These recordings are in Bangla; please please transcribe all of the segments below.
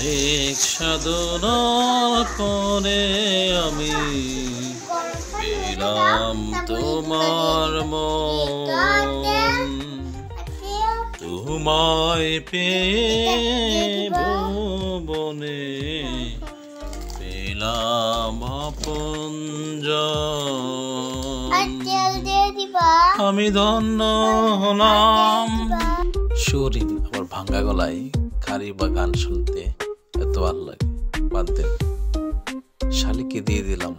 অনেক সাধনার পরে আমি পেলাম তোমার মন, তোমায় পেয়ে ভুবনে পেলাম আপনজন। আমি ধন্য হলাম। সুরিন আবার ভাঙ্গা গলায় গাড়ি বা গান শুনতে এত ভালো লাগে। বাদ দেন, শালিকে দিয়ে দিলাম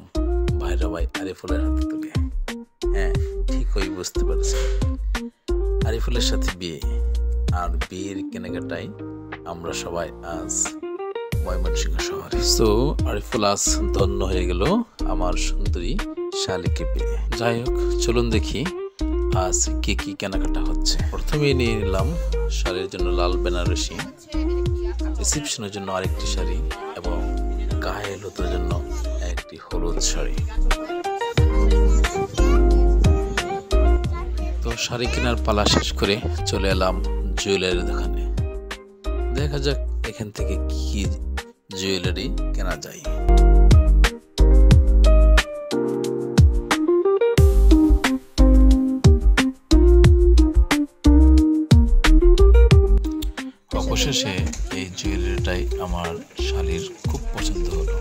ভাইরা ভাই আরিফুলের হাতে তুলে। হ্যাঁ, ঠিকই বুঝতে পারছি, আরিফুলের সাথে বিয়ে। আর বিয়ের কেনাকাটায় আমরা সবাই আজ ময়মনসিংহ শহরে। তো আরিফুল আজ ধন্য হয়ে গেল আমার সুন্দরী শালিকে পেয়ে। যাই হোক, চলুন দেখি আজ কি কি কেনাকাটা হচ্ছে। প্রথমে নিয়ে নিলাম শাড়ির জন্য লাল বেনারসি, রিসেপশনের জন্য আরেকটি শাড়ি এবং গায়ে হলুদের জন্য একটি হলুদ শাড়ি। তো শাড়ি কেনার পালা শেষ করে চলে এলাম জুয়েলারি দোকানে। দেখা যাক এখান থেকে কি জুয়েলারি কেনা যায়। অবশেষে এই জুয়েলারিটাই আমার শালীর খুব পছন্দ হলো।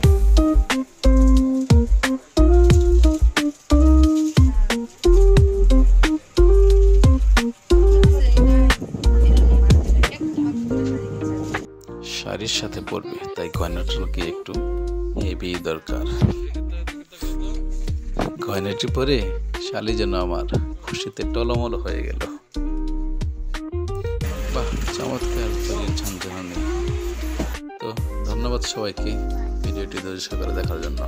শাড়ির সাথে পরবে, তাই গয়নাটাকে একটু হেভি দরকার। গয়নাটি পরে শালী যেন আমার খুশিতে টলমল হয়ে গেল। বাহ, চমৎকার ঝানঝানি। তো ধন্যবাদ সবাইকে ভিডিওটি ধৈর্য সহকারে দেখার জন্য।